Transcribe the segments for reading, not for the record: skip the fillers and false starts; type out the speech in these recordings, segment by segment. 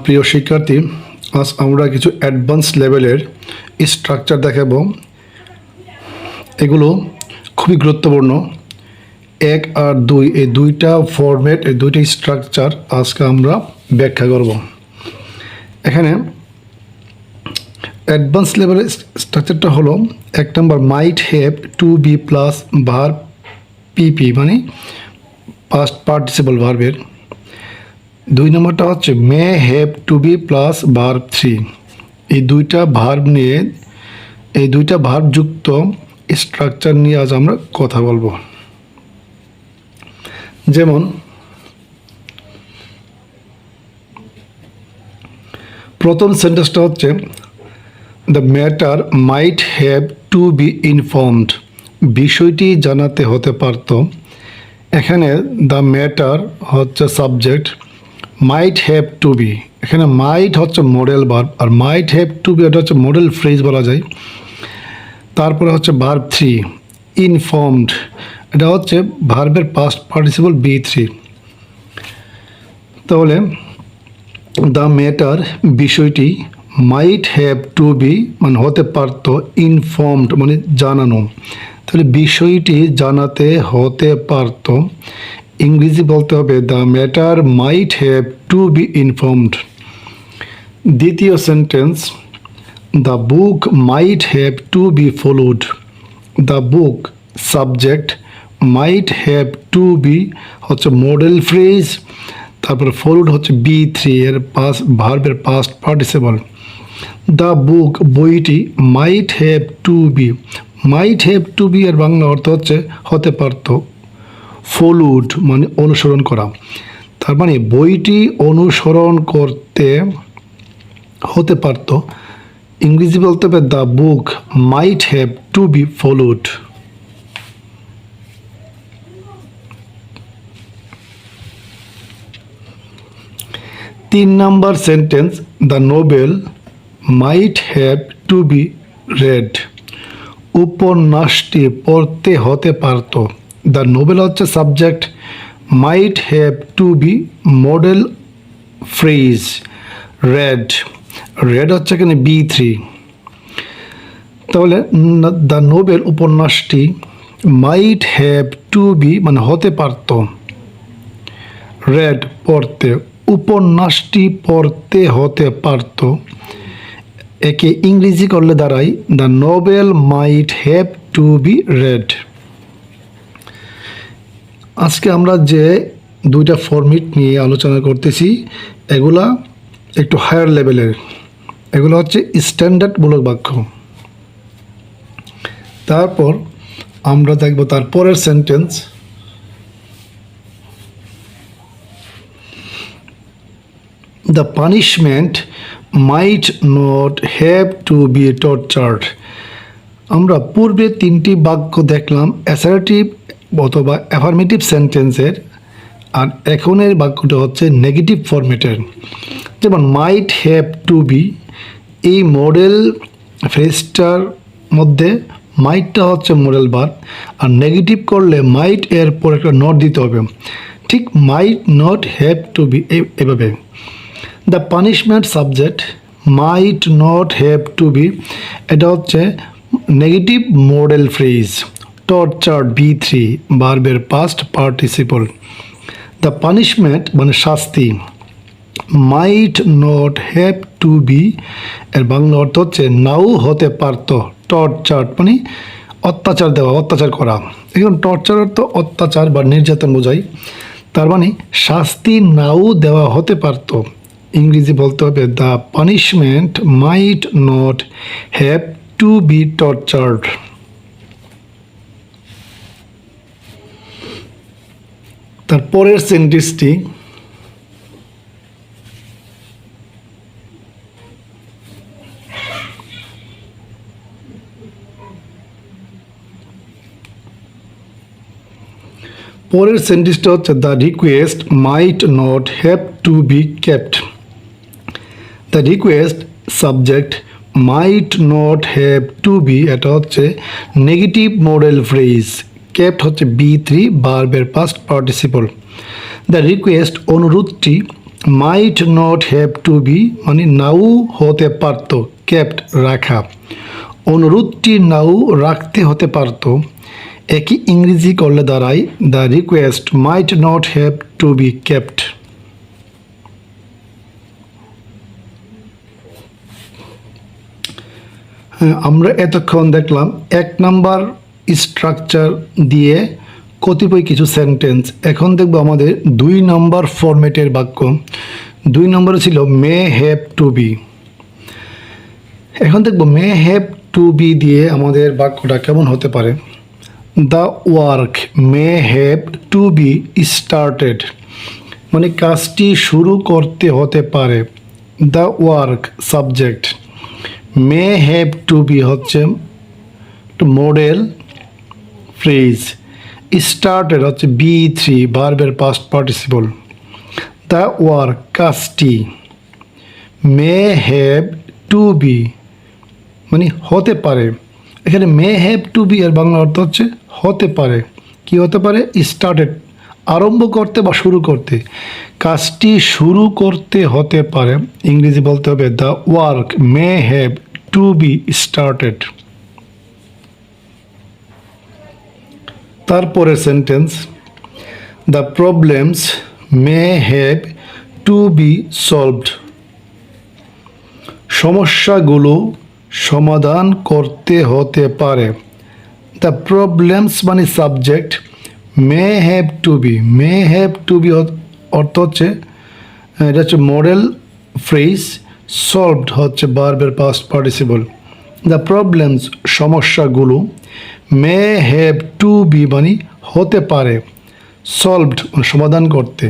প্রিয় শিক্ষার্থী, আজ আমরা কিছু অ্যাডভান্স লেভেলের স্ট্রাকচার দেখাবো। এগুলো খুবই গুরুত্বপূর্ণ। 1 আর 2 এই দুইটা ফরম্যাট, এই দুইটা স্ট্রাকচার আজকে আমরা ব্যাখ্যা করব। এখানে অ্যাডভান্স লেভেলের স্ট্রাকচারটা হলো 1 নম্বর might have to be plus verb PP, মানে পাস্ট পার্টিসিপল ভার্বের। 2 নম্বরটা হচ্ছে may have to be plus verb 3। এই দুইটা ভার্ব নিয়ে, এই দুইটা ভার্ব যুক্ত স্ট্রাকচার নিয়ে আজ আমরা কথা বলবো। যেমন প্রথম সেন্টেন্সটা হচ্ছে the matter might have to be informed, বিষয়টি জানাতে হতে পারত। এখানে দ্য ম্যাটার হচ্ছে subject, might have to be, এখানে মাইট হচ্ছে মডেল ভার্ব, আর মাইট হ্যাভ টু বি এটা হচ্ছে মডেল ফ্রেজ বলা যায়। তারপরে হচ্ছে ভার্ব 3 ইনফর্মড, এটা হচ্ছে ভার্বের পাস্ট পার্টিসিপল B3। তাহলে দ্য ম্যাটার বিষয়টি, মাইট হ্যাভ টু বি মানে হতে পারত, ইনফর্মড মানে জানানো। তাহলে বিষয়টি জানাতে হতে পারত, ইংরেজি বলতে হবে the matter might have to be informed. দ্বিতীয় sentence the book might have to be followed, the book subject, might have to be হচ্ছে মডেল ফ্রেজ, তারপর ফলোড হচ্ছে B3 এর ভার্বের পাস্ট পার্টিসিপল। দ্য বুক বইটি, might have to be, might have to be এর বাংলা অর্থ হচ্ছে হতে পারত, ফলোড মানে অনুসরণ করা। তার মানে বইটি অনুসরণ করতে হতে পারত, ইংরেজি বলতে হবে the book might have to be followed. তিন number sentence the novel might have to be read, উপন্যাসটি পড়তে হতে পারত। দ্য নোবেল হচ্ছে subject, might have to be modal phrase, read, read হচ্ছে এখানে B3। তাহলে দ্য নোবেল উপন্যাসটি, মাইট হ্যাভ টু বি মানে হতে পারত, রেড পড়তে, উপন্যাসটি পড়তে হতে পারত। একে ইংরেজি করলে দাঁড়ায় the novel might have to be read. আজকে আমরা যে দুইটা ফরম্যাট নিয়ে আলোচনা করতেছি এগুলা একটু হায়ার লেভেলের, এগুলো হচ্ছে স্ট্যান্ডার্ড মূলক বাক্য। তারপর আমরা দেখব তারপরের sentence the punishment might not have to be tortured. আমরা পূর্বে 3টি বাক্য দেখলাম অ্যাসার্টিভ অথবা অ্যাফার্মেটিভ সেন্টেন্সের, আর এখনের বাক্যটা হচ্ছে নেগেটিভ ফরম্যাটের। যেমন মাইট হ্যাভ টু বি, এই মডেল ফ্রেজটার মধ্যে মাইটটা হচ্ছে মডেল ভার্ব, আর নেগেটিভ করলে মাইট এর পর একটা নট দিতে হবে, ঠিক might not have to be এভাবে। The punishment subject, might not have to be এটা হচ্ছে negative modal phrase, tortured B3 ভার্বের পাস্ট পার্টিসিপল। দ্য পানিশমেন্ট মানে শাস্তি, might not have to be এর বাংলা অর্থ হচ্ছে নাও হতে পারত, টর্চার্ড মানে অত্যাচার দেওয়া, অত্যাচার করা। এখন টর্চার অর্থ অত্যাচার বা নির্যাতন বোঝায়, তার মানে শাস্তি নাও দেওয়া হতে পারত, ইংরেজি বলতে হবে the punishment might not have to be tortured. তারপরের সেন্টেন্সটি পরের সেন্টেন্সটা হচ্ছে the request might not have to be kept. The request subject, might not have to be এটা হচ্ছে নেগেটিভ মডেল ফ্রেজ, কেপ্ট হচ্ছে B3 ভার্বের পাস্ট পার্টিসিপল। দ্য রিকোয়েস্ট অনুরোধটি might not have to be মানে নাও হতে পারত কেপ্ট রাখা, অনুরোধটি নাও রাখতে হতে পারত। একই ইংরেজি করলে দাঁড়ায় the request might not have to be kept. আমরা এতক্ষণ দেখলাম 1 নাম্বার স্ট্রাকচার দিয়ে কতিপয় কিছু সেন্টেন্স। এখন দেখব আমাদের 2 নাম্বার ফরম্যাটের বাক্য। 2 নম্বরে ছিল মে হ্যাভ টু বি। এখন দেখব মে হ্যাভ টু বি দিয়ে আমাদের বাক্যটা কেমন হতে পারে। The work may have to be started মানে কাজটি শুরু করতে হতে পারে। The work subject, may have to be হচ্ছে মডেল ফ্রেজ, স্টার্টেড হচ্ছে B3 ভার্বের পাস্ট পার্টিসিপল। দ্য ওয়ার্ক কাজটি, মে হ্যাভ টু বি মানে হতে পারে। এখানে মে হ্যাভ টু বি এর বাংলা অর্থ হচ্ছে হতে পারে। কি হতে পারে? স্টার্টেড আরম্ভ করতে বা শুরু করতে, কাজটি শুরু করতে হতে পারে। ইংরেজি বলতে হবে the work may have to be started. তারপরে sentence the problems may have to be solved সমস্যাগুলো সমাধান করতে হতে পারে। দ্য প্রবলেমস মানে subject, may have to be, may have to be অর্থ হচ্ছে এটা হচ্ছে মডেল ফ্রেজ, সলভড হচ্ছে ভার্বের পাস্ট পার্টিসিপল। দ্য প্রবলেমস সমস্যাগুলো, মে হ্যাভ টু বি মানে হতে পারে, সলভড সমাধান করতে,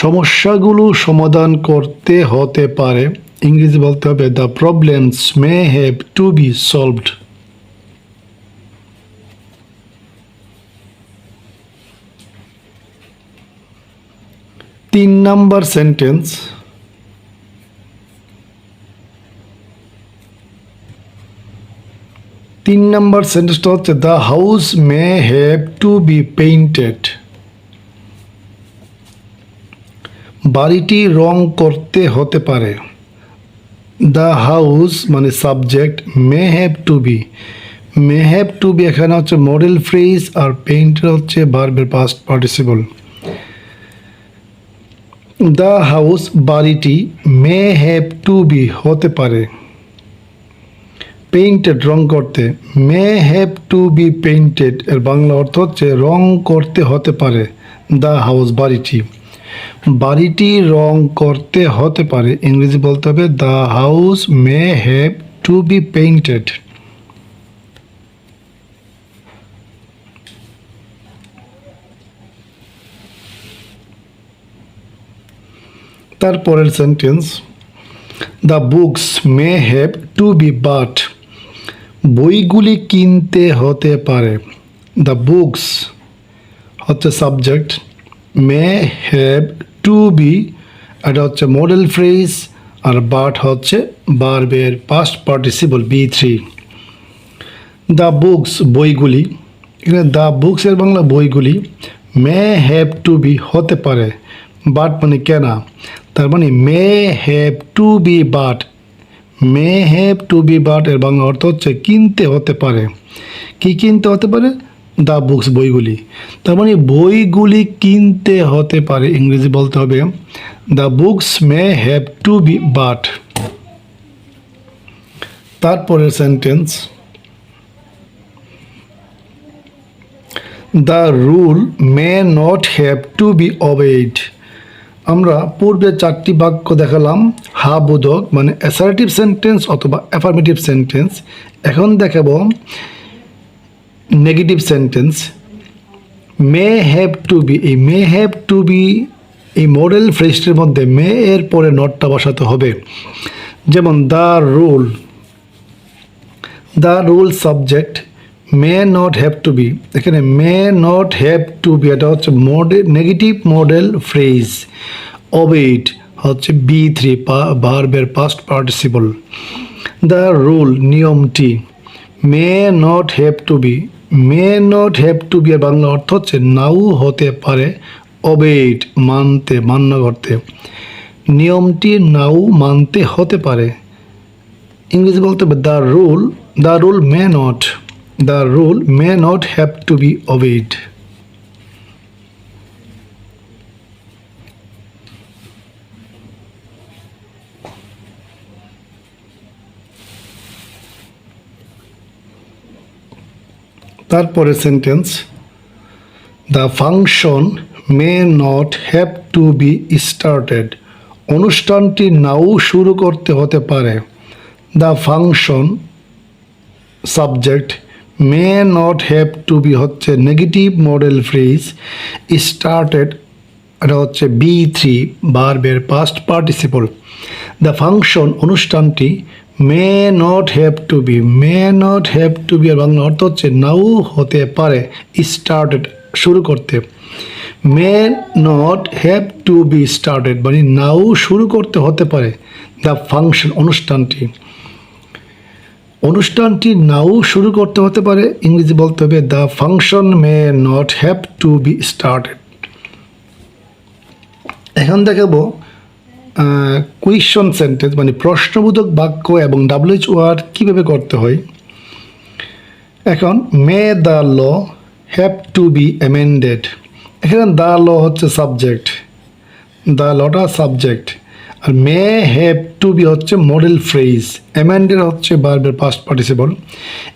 সমস্যাগুলো সমাধান করতে হতে পারে। ইংরেজি বলতে হবে the problems may have to be solved. তিন নাম্বার সেন্টেন্স সেন্টেন্সটা হচ্ছে the house may have to be painted বাড়িটি রং করতে হতে পারে। দ্য হাউস মানে subject, may have to be, may have to be এখানে হচ্ছে মডেল ফ্রেজ আর পেইন্টেড হচ্ছে ভার্বের পাস্ট পার্টিসিপল। দ্য হাউস বাড়িটি, মে হ্যাভ টু বি হতে পারে, পেইন্টেড রং করতে, may have to be painted এর বাংলা অর্থ হচ্ছে রং করতে হতে পারে। দ্য হাউস বাড়িটি, বাড়িটি রং করতে হতে পারে। ইংরেজি বলতে হবে the house may have to be painted. তারপরের sentence the books may have to be bought বইগুলি কিনতে হতে পারে। দ্য বুকস হচ্ছে subject, may have to be এটা হচ্ছে মডেল ফ্রেজ আর বাট হচ্ছে ভার্বের past participle B3। The books বইগুলি, এখানে দ্য বুকস এর বাংলা বইগুলি, মে হ্যাভ টু বি হতে পারে, বাট মানে কেনা, তার মানে may have to be bought, may have to be bought এর বাংলা অর্থ হচ্ছে কিনতে হতে পারে। কি কিনতে হতে পারে? দ্য বুকস বইগুলি, তার মানে বইগুলি কিনতে হতে পারে। ইংরেজি বলতে হবে the books may have to be bought. তারপরের sentence the rule may not have to be obeyed. আমরা পূর্বে 4টি বাক্য দেখালাম, হা বোধক মানে অ্যাসার্টিভ সেন্টেন্স অথবা অ্যাফার্মেটিভ সেন্টেন্স। এখন দেখাবো negative sentence. May have to be, এই মে হ্যাভ টু বি এই মডেল ফ্রেজটির মধ্যে মে এর পরে নটটা বসাতে হবে। যেমন the rule subject, may not have to be, এখানে may not have to be এটা হচ্ছে নেগেটিভ মডেল ফ্রেজ, ওবেইড হচ্ছে B3 ভার্বের পাস্ট পার্টিসিপল। দ্য রুল নিয়মটি, may not have to be may not have to be এর বাংলা অর্থ হচ্ছে নাও হতে পারে অবেইড মানতে মান্য করতে, নিয়মটি নাও মানতে হতে পারে। ইংরেজি বলতে হবে the rule may not have to be obeyed. তারপরে sentence, the function may not have to be started, অনুষ্ঠানটি নাও শুরু করতে হতে পারে। The function subject, may not have to be হচ্ছে নেগেটিভ মডেল ফ্রেজ, স্টার্টেড এটা হচ্ছে B3 ভার্বের পাস্ট পার্টিসিপল। দ্য ফাংশন অনুষ্ঠানটি may not have to be এর বাংলা অর্থ হচ্ছে নাও হতে পারে স্টার্টেড শুরু করতে। মে not have to be started মানে নাও শুরু করতে হতে পারে। দ্য ফাংশন অনুষ্ঠানটি নাও শুরু করতে হতে পারে, ইংরেজি বলতে হবে the function may not have to be started. এখন দেখাবো কুয়েশন সেন্টেন্স মানে প্রশ্নবোধক বাক্য এবং WH ওয়ার্ড কীভাবে করতে হয়। এখন may the law have to be amended, এখানে দ্য ল হচ্ছে সাবজেক্ট, দ্য লটা সাবজেক্ট, আর মে হ্যাভ টু বি হচ্ছে মডেল ফ্রেজ, অ্যামেন্ডেড হচ্ছে ভার্বের পাস্ট পার্টিসিপল।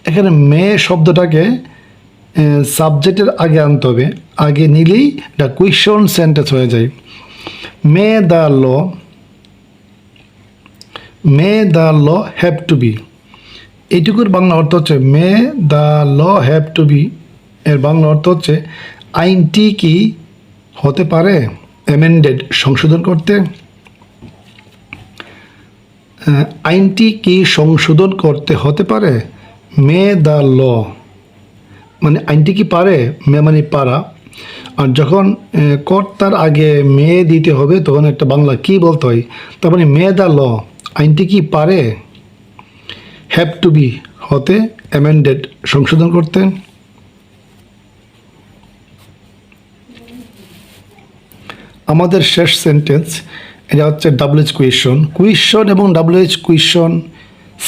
এখানে মে শব্দটাকে সাবজেক্টের আগে আনতে হবে, আগে নিলেই এটা কুয়েশন সেন্টেন্স হয়ে যায়। May the law have to be, এইটুকুর বাংলা অর্থ হচ্ছে may the law have to be এর বাংলা অর্থ হচ্ছে আইনটি কি হতে পারে অ্যামেন্ডেড সংশোধন করতে। আইনটি কি সংশোধন করতে হতে পারে। মে দ্য ল মানে আইনটি কি পারে, মে মানে পারা, আর যখন কর্তার আগে মে দিতে হবে তখন একটা বাংলা কি বলতে হয়, তার মানে মে দ্য ল আইনটি কি পারে হ্যাভ টু বি হতে অ্যামেন্ডেড সংশোধন করতে। আমাদের শেষ সেন্টেন্স এটা হচ্ছে WH কুয়েশন এবং WH কুয়েশন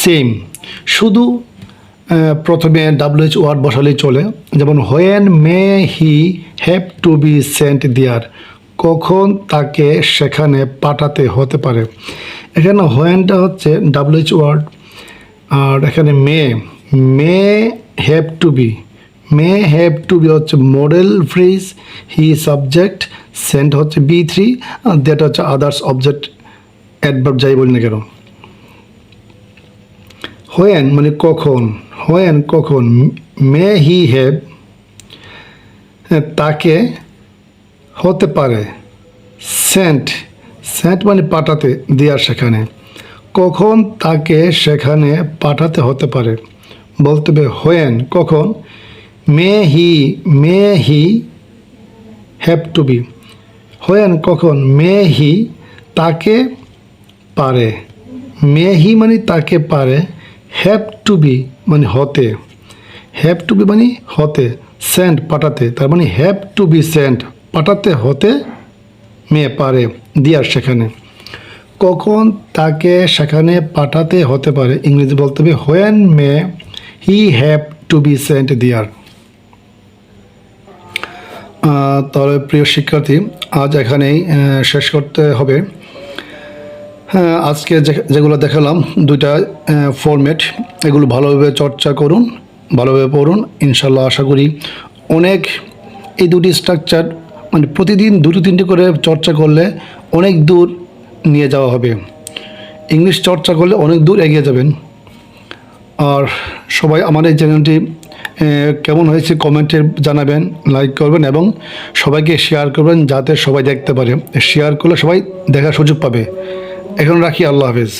সেম, শুধু প্রথমে WH ওয়ার্ড বসালেই চলে। যেমন when may he have to be sent there, কখন তাকে সেখানে পাঠাতে হতে পারে। এখানে হোয়েনটা হচ্ছে WH ওয়ার্ড, আর এখানে মে হ্যাভ টু বি হচ্ছে modal phrase, he subject, sent হচ্ছে B3, আর দ্যাট হচ্ছে আদার্স অবজেক্ট অ্যাডভার্ব যাই বলি না কেন। হোয়েন মানে কখন, মে হি হ্যাভ তাকে হতে পারে, সেন্ট মানে পাঠাতে দেয়ার সেখানে, কখন তাকে সেখানে পাঠাতে হতে পারে বলতে হবে হোয়েন কখন, may he have to be, when কখন মে হি তাকে পারে, মে হি মানে তাকে পারে, হ্যাভ টু বি মানে হতে, সেন্ট পাঠাতে, তার মানে হ্যাভ টু বি সেন্ট পাঠাতে হতে মে পারে দিয়ার সেখানে, কখন তাকে সেখানে পাঠাতে হতে পারে ইংরেজি বলতে হবে when may he have to be Saint দিয়ার। তাহলে প্রিয় শিক্ষার্থী আজ এখানেই শেষ করতে হবে। আজকে যেগুলো দেখালাম দুইটা ফরম্যাট, এগুলো ভালোভাবে চর্চা করুন, ভালোভাবে পড়ুন, ইনশাল্লাহ আশা করি অনেক এই দুটি স্ট্রাকচার মানে প্রতিদিন দুটো তিনটে করে চর্চা করলে অনেক দূর নিয়ে যাওয়া হবে। ইংলিশ চর্চা করলে অনেক দূর এগিয়ে যাবেন। আর সবাই আমার এই চ্যানেলটি কেমন হয়েছে কমেন্টে জানাবেন, লাইক করবেন এবং সবাইকে শেয়ার করবেন যাতে সবাই দেখতে পারে। শেয়ার করলে সবাই দেখার সুযোগ পাবে। এখন রাখি, আল্লাহ হাফেজ।